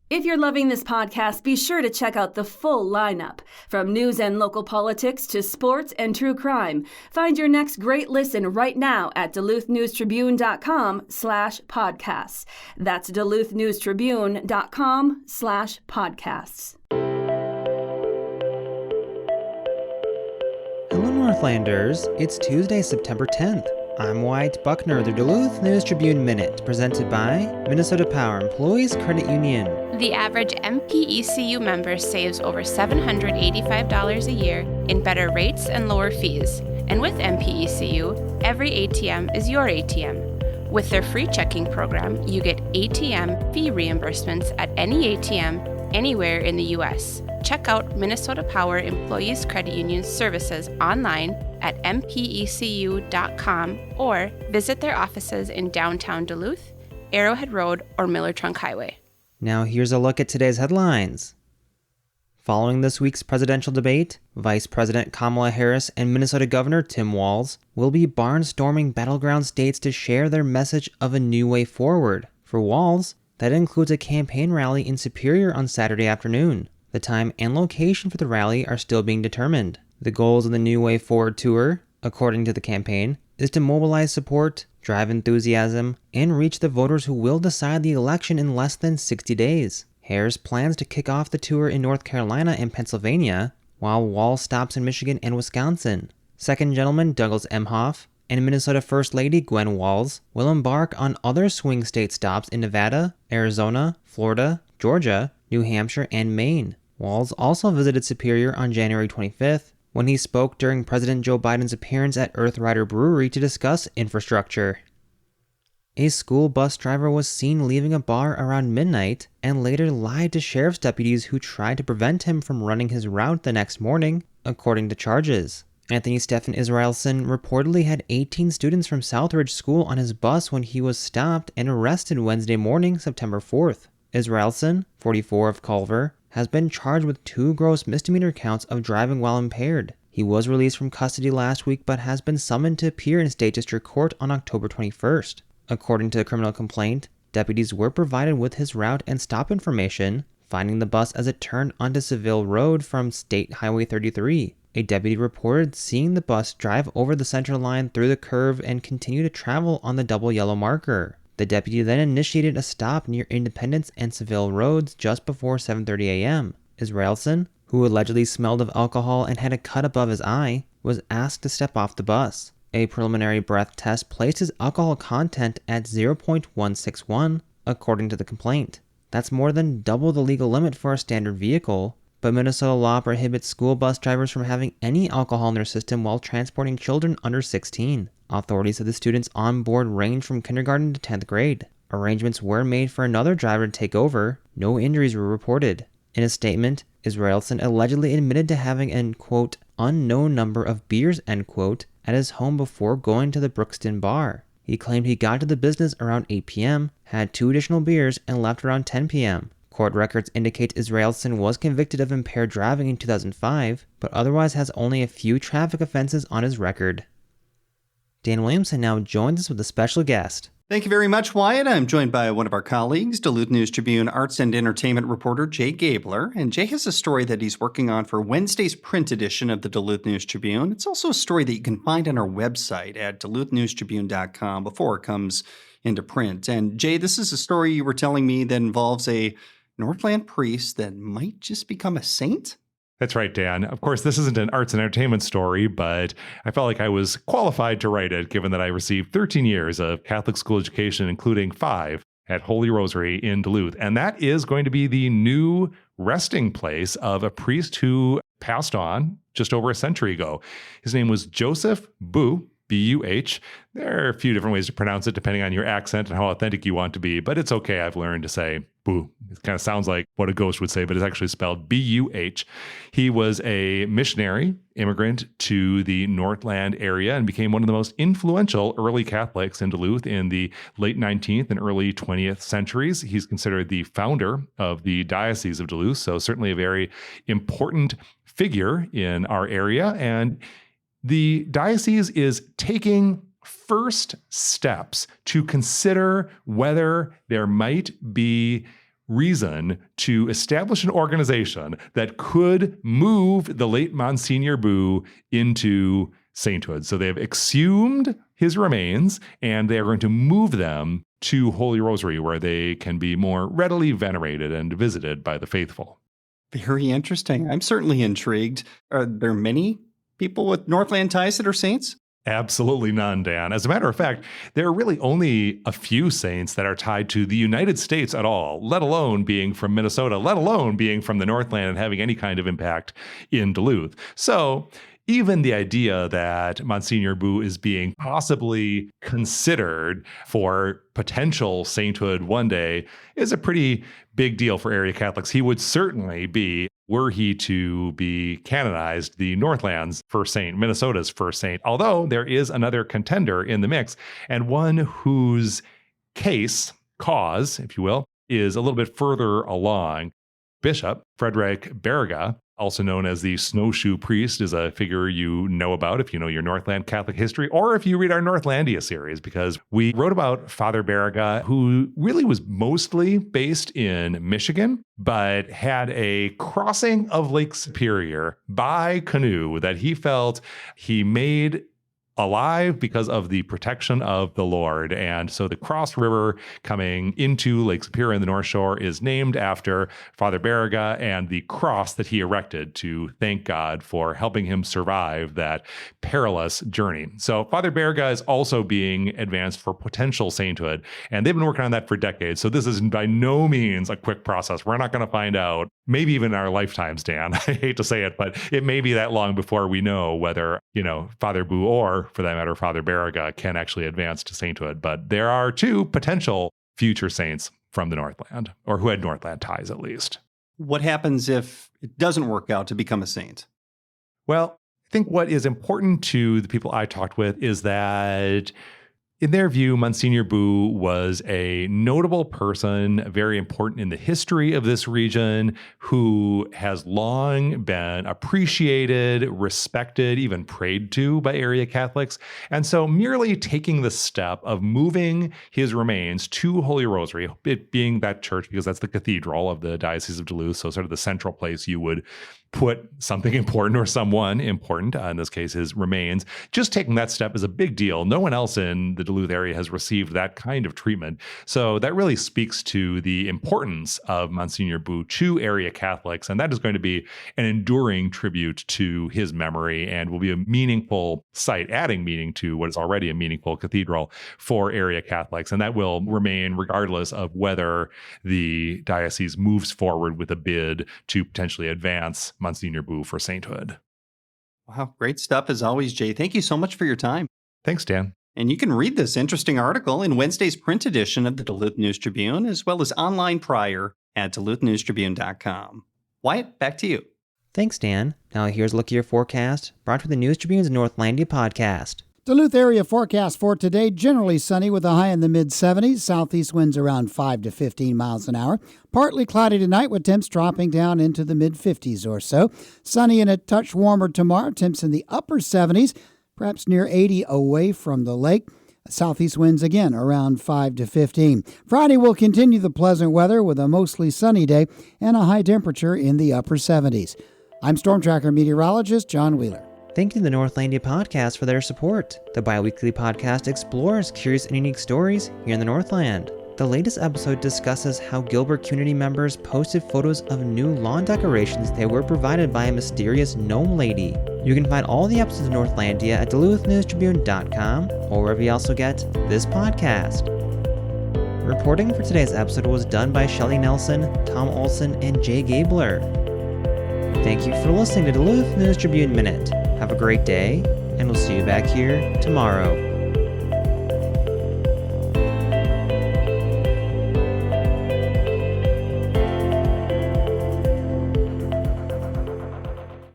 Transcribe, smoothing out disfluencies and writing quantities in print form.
If you're loving this podcast, be sure to check out the full lineup. From news and local politics to sports and true crime. Find your next great listen right now at DuluthNewsTribune.com/podcasts. That's DuluthNewsTribune.com/podcasts. Hello, Northlanders. It's Tuesday, September 10th. I'm Wyatt Buckner, the Duluth News Tribune Minute, presented by Minnesota Power Employees Credit Union. The average MPECU member saves over $785 a year in better rates and lower fees. And with MPECU, every ATM is your ATM. With their free checking program, you get ATM fee reimbursements at any ATM anywhere in the U.S. Check out Minnesota Power Employees Credit Union services online at mpecu.com or visit their offices in downtown Duluth, Arrowhead Road, or Miller Trunk Highway. Now here's a look at today's headlines. Following this week's presidential debate, Vice President Kamala Harris and Minnesota Governor Tim Walz will be barnstorming battleground states to share their message of a new way forward. For Walz, that includes a campaign rally in Superior on Saturday afternoon. The time and location for the rally are still being determined. The goals of the New Way Forward tour, according to the campaign, is to mobilize support, drive enthusiasm, and reach the voters who will decide the election in less than 60 days. Harris plans to kick off the tour in North Carolina and Pennsylvania, while Walz stops in Michigan and Wisconsin. Second Gentleman Douglas Emhoff and Minnesota First Lady Gwen Walz will embark on other swing state stops in Nevada, Arizona, Florida, Georgia, New Hampshire, and Maine. Walz also visited Superior on January 25th, when he spoke during President Joe Biden's appearance at Earthrider Brewery to discuss infrastructure. A school bus driver was seen leaving a bar around midnight and later lied to sheriff's deputies who tried to prevent him from running his route the next morning, according to charges. Anthony Stephen Israelson reportedly had 18 students from Southridge School on his bus when he was stopped and arrested Wednesday morning, September 4th. Israelson, 44 of Culver, has been charged with 2 gross misdemeanor counts of driving while impaired. He was released from custody last week but has been summoned to appear in State District Court on October 21st. According to the criminal complaint, deputies were provided with his route and stop information, finding the bus as it turned onto Seville Road from State Highway 33. A deputy reported seeing the bus drive over the center line through the curve and continue to travel on the double yellow marker. The deputy then initiated a stop near Independence and Seville Roads just before 7:30 a.m. Israelson, who allegedly smelled of alcohol and had a cut above his eye, was asked to step off the bus. A preliminary breath test placed his alcohol content at 0.161, according to the complaint. That's more than double the legal limit for a standard vehicle, but Minnesota law prohibits school bus drivers from having any alcohol in their system while transporting children under 16. Authorities said the students on board ranged from kindergarten to 10th grade. Arrangements were made for another driver to take over. No injuries were reported. In a statement, Israelson allegedly admitted to having an, quote, unknown number of beers, end quote, at his home before going to the Brookston bar. He claimed he got to the business around 8 p.m., had 2 additional beers, and left around 10 p.m. Court records indicate Israelson was convicted of impaired driving in 2005, but otherwise has only a few traffic offenses on his record. Dan Williamson now joins us with a special guest. Thank you very much, Wyatt. I'm joined by one of our colleagues, Duluth News Tribune arts and entertainment reporter Jay Gabler. And Jay has a story that he's working on for Wednesday's print edition of the Duluth News Tribune. It's also a story that you can find on our website at DuluthNewsTribune.com before it comes into print. And Jay, this is a story you were telling me that involves a Northland priest that might just become a saint? That's right, Dan. Of course, this isn't an arts and entertainment story, but I felt like I was qualified to write it, given that I received 13 years of Catholic school education, including 5 at Holy Rosary in Duluth. And that is going to be the new resting place of a priest who passed on just over a century ago. His name was Joseph Buh, B-U-H. There are a few different ways to pronounce it depending on your accent and how authentic you want to be, but it's okay. I've learned to say Boo. It kind of sounds like what a ghost would say, but it's actually spelled B-U-H. He was a missionary immigrant to the Northland area and became one of the most influential early Catholics in Duluth in the late 19th and early 20th centuries. He's considered the founder of the Diocese of Duluth, so certainly a very important figure in our area. And the diocese is taking first steps to consider whether there might be reason to establish an organization that could move the late Monsignor Boo into sainthood. So they've exhumed his remains, and they are going to move them to Holy Rosary, where they can be more readily venerated and visited by the faithful. Very interesting. I'm certainly intrigued. Are there many people with Northland ties that are saints? Absolutely none, Dan. As a matter of fact, there are really only a few saints that are tied to the United States at all, let alone being from Minnesota, let alone being from the Northland and having any kind of impact in Duluth. So even the idea that Monsignor Boo is being possibly considered for potential sainthood one day is a pretty big deal for area Catholics. He would certainly be, were he to be canonized, the Northland's first saint, Minnesota's first saint, although there is another contender in the mix, and one whose cause, if you will, is a little bit further along. Bishop Frederick Berga, also known as the Snowshoe Priest, is a figure you know about if you know your Northland Catholic history, or if you read our Northlandia series, because we wrote about Father Berga, who really was mostly based in Michigan, but had a crossing of Lake Superior by canoe that he felt he made alive because of the protection of the Lord. And so the Cross River coming into Lake Superior in the North Shore is named after Father Berga and the cross that he erected to thank God for helping him survive that perilous journey. So Father Berga is also being advanced for potential sainthood, and they've been working on that for decades. So this is by no means a quick process. We're not going to find out, maybe even in our lifetimes, Dan. I hate to say it, but it may be that long before we know whether, Father Boo or, for that matter, Father Berga can actually advance to sainthood. But there are two potential future saints from the Northland, or who had Northland ties at least. What happens if it doesn't work out to become a saint? Well, I think what is important to the people I talked with is that in their view, Monsignor Boo was a notable person, very important in the history of this region, who has long been appreciated, respected, even prayed to by area Catholics. And so merely taking the step of moving his remains to Holy Rosary, it being that church, because that's the cathedral of the Diocese of Duluth, so sort of the central place you would put something important or someone important, in this case his remains, just taking that step is a big deal. No one else in the Duluth area has received that kind of treatment. So that really speaks to the importance of Monsignor Boo to area Catholics, and that is going to be an enduring tribute to his memory and will be a meaningful site, adding meaning to what is already a meaningful cathedral for area Catholics. And that will remain regardless of whether the diocese moves forward with a bid to potentially advance Monsignor Boo for sainthood. Wow, great stuff as always, Jay. Thank you so much for your time. Thanks, Dan. And you can read this interesting article in Wednesday's print edition of the Duluth News Tribune, as well as online prior at DuluthNewsTribune.com. Wyatt, back to you. Thanks, Dan. Now here's a look at your forecast, brought to the News Tribune's Northlandia podcast. Duluth area forecast for today, generally sunny with a high in the mid-70s, southeast winds around 5 to 15 miles an hour. Partly cloudy tonight with temps dropping down into the mid-50s or so. Sunny and a touch warmer tomorrow, temps in the upper 70s, perhaps near 80 away from the lake. Southeast winds again around 5 to 15. Friday will continue the pleasant weather with a mostly sunny day and a high temperature in the upper 70s. I'm Storm Tracker meteorologist John Wheeler. Thank you to the Northlandia podcast for their support. The bi-weekly podcast explores curious and unique stories here in the Northland. The latest episode discusses how Gilbert community members posted photos of new lawn decorations that were provided by a mysterious gnome lady. You can find all the episodes of Northlandia at DuluthNewsTribune.com or wherever you also get this podcast. Reporting for today's episode was done by Shelley Nelson, Tom Olson, and Jay Gabler. Thank you for listening to Duluth News Tribune Minute. Have a great day, and we'll see you back here tomorrow.